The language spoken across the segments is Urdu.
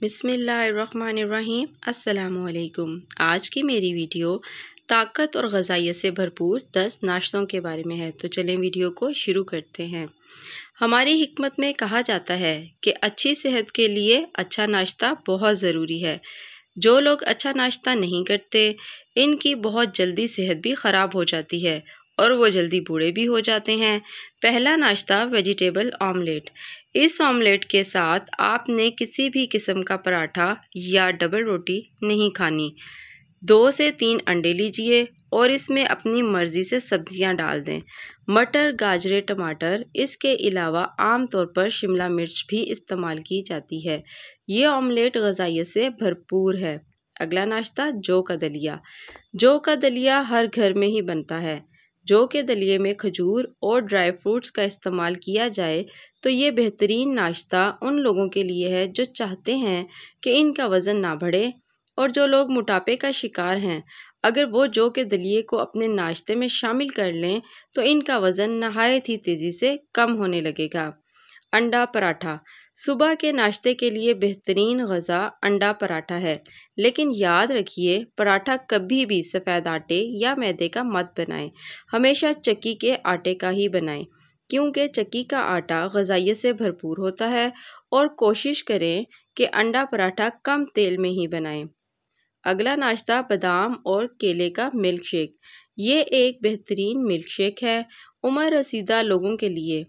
بسم اللہ الرحمن الرحیم۔ السلام علیکم۔ آج کی میری ویڈیو طاقت اور غذائیت سے بھرپور 10 ناشتوں کے بارے میں ہے، تو چلیں ویڈیو کو شروع کرتے ہیں۔ ہماری حکمت میں کہا جاتا ہے کہ اچھی صحت کے لیے اچھا ناشتہ بہت ضروری ہے۔ جو لوگ اچھا ناشتہ نہیں کرتے ان کی بہت جلدی صحت بھی خراب ہو جاتی ہے اور وہ جلدی بوڑھے بھی ہو جاتے ہیں۔ پہلا ناشتہ ویجیٹیبل آملیٹ۔ اس آملیٹ کے ساتھ آپ نے کسی بھی قسم کا پراٹھا یا ڈبل روٹی نہیں کھانی۔ 2 سے 3 انڈے لیجئے اور اس میں اپنی مرضی سے سبزیاں ڈال دیں، مٹر، گاجر، ٹماٹر۔ اس کے علاوہ عام طور پر شملہ مرچ بھی استعمال کی جاتی ہے۔ یہ آملیٹ غذائیت سے بھرپور ہے۔ اگلا ناشتہ جو کا دلیا۔ جو کا دلیا ہر گھر میں ہی بنتا ہے۔ جو کے دلیے میں کھجور اور ڈرائی فروٹس کا استعمال کیا جائے تو یہ بہترین ناشتہ ان لوگوں کے لیے ہے جو چاہتے ہیں کہ ان کا وزن نہ بڑھے اور جو لوگ موٹاپے کا شکار ہیں۔ اگر وہ جو کے دلیے کو اپنے ناشتے میں شامل کر لیں تو ان کا وزن نہایت ہی تیزی سے کم ہونے لگے گا۔ انڈا پراٹھا۔ صبح کے ناشتے کے لیے بہترین غذا انڈا پراٹھا ہے، لیکن یاد رکھیے پراٹھا کبھی بھی سفید آٹے یا میدے کا مت بنائیں، ہمیشہ چکی کے آٹے کا ہی بنائیں، کیونکہ چکی کا آٹا غذائیت سے بھرپور ہوتا ہے۔ اور کوشش کریں کہ انڈا پراٹھا کم تیل میں ہی بنائیں۔ اگلا ناشتہ بادام اور کیلے کا ملک شیک۔ یہ ایک بہترین ملک شیک ہے۔ عمر رسیدہ لوگوں کے لیے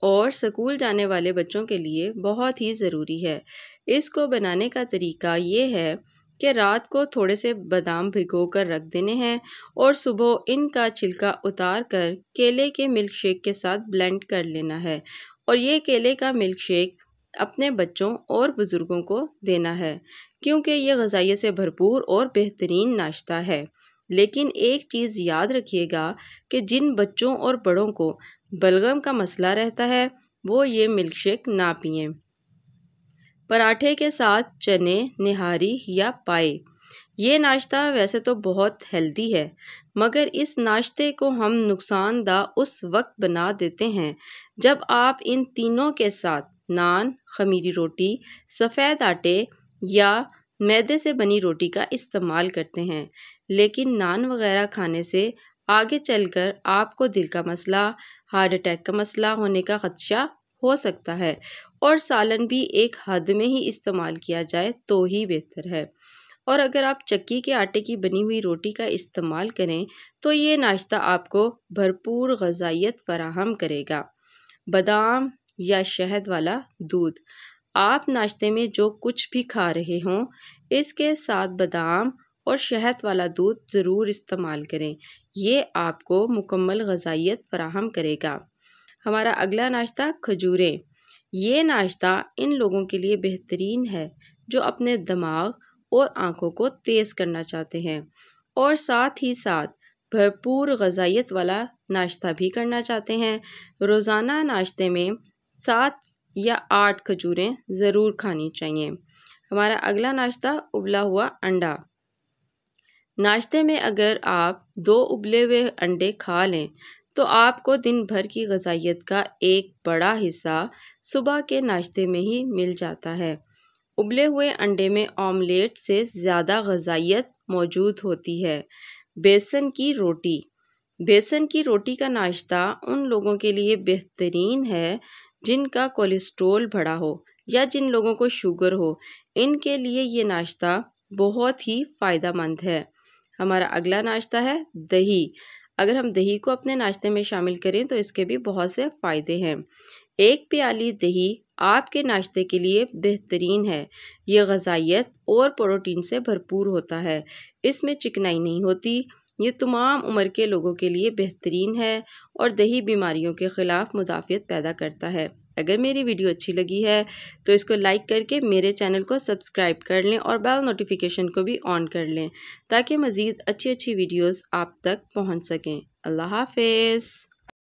اور اسکول جانے والے بچوں کے لیے بہت ہی ضروری ہے۔ اس کو بنانے کا طریقہ یہ ہے کہ رات کو تھوڑے سے بادام بھگو کر رکھ دینے ہیں اور صبح ان کا چھلکا اتار کر کیلے کے ملک شیک کے ساتھ بلینڈ کر لینا ہے، اور یہ کیلے کا ملک شیک اپنے بچوں اور بزرگوں کو دینا ہے، کیونکہ یہ غذائیت سے بھرپور اور بہترین ناشتہ ہے۔ لیکن ایک چیز یاد رکھیے گا کہ جن بچوں اور بڑوں کو بلغم کا مسئلہ رہتا ہے وہ یہ ملک شیک نہ پئیں۔ پراٹھے کے ساتھ چنے، نہاری یا پائے۔ یہ ناشتہ ویسے تو بہت ہیلدی ہے، مگر اس ناشتے کو ہم نقصان دہ اس وقت بنا دیتے ہیں جب آپ ان تینوں کے ساتھ نان، خمیری روٹی، سفید آٹے یا میدے سے بنی روٹی کا استعمال کرتے ہیں۔ لیکن نان وغیرہ کھانے سے آگے چل کر آپ کو دل کا مسئلہ، ہارٹ اٹیک کا مسئلہ ہونے کا خدشہ ہو سکتا ہے، اور سالن بھی ایک حد میں ہی استعمال کیا جائے تو ہی بہتر ہے۔ اور اگر آپ چکی کے آٹے کی بنی ہوئی روٹی کا استعمال کریں تو یہ ناشتہ آپ کو بھرپور غذائیت فراہم کرے گا۔ بادام یا شہد والا دودھ۔ آپ ناشتے میں جو کچھ بھی کھا رہے ہوں اس کے ساتھ بادام اور شہد والا دودھ ضرور استعمال کریں، یہ آپ کو مکمل غذائیت فراہم کرے گا۔ ہمارا اگلا ناشتہ کھجوریں۔ یہ ناشتہ ان لوگوں کے لیے بہترین ہے جو اپنے دماغ اور آنکھوں کو تیز کرنا چاہتے ہیں اور ساتھ ہی ساتھ بھرپور غذائیت والا ناشتہ بھی کرنا چاہتے ہیں۔ روزانہ ناشتے میں 7 یا 8 کھجوریں ضرور کھانی چاہیے۔ ہمارا اگلا ناشتہ ابلا ہوا انڈا۔ ناشتے میں اگر آپ 2 ابلے ہوئے انڈے کھا لیں تو آپ کو دن بھر کی غذائیت کا ایک بڑا حصہ صبح کے ناشتے میں ہی مل جاتا ہے۔ ابلے ہوئے انڈے میں آملیٹ سے زیادہ غذائیت موجود ہوتی ہے۔ بیسن کی روٹی۔ بیسن کی روٹی کا ناشتہ ان لوگوں کے لیے بہترین ہے جن کا کولیسٹرول بڑھا ہو یا جن لوگوں کو شوگر ہو، ان کے لیے یہ ناشتہ بہت ہی فائدہ مند ہے۔ ہمارا اگلا ناشتہ ہے دہی۔ اگر ہم دہی کو اپنے ناشتے میں شامل کریں تو اس کے بھی بہت سے فائدے ہیں۔ 1 پیالی دہی آپ کے ناشتے کے لیے بہترین ہے۔ یہ غذائیت اور پروٹین سے بھرپور ہوتا ہے۔ اس میں چکنائی نہیں ہوتی۔ یہ تمام عمر کے لوگوں کے لیے بہترین ہے اور دہی بیماریوں کے خلاف مدافعت پیدا کرتا ہے۔ اگر میری ویڈیو اچھی لگی ہے تو اس کو لائک کر کے میرے چینل کو سبسکرائب کر لیں اور بیل نوٹیفیکیشن کو بھی آن کر لیں تاکہ مزید اچھی ویڈیوز آپ تک پہنچ سکیں۔ اللہ حافظ۔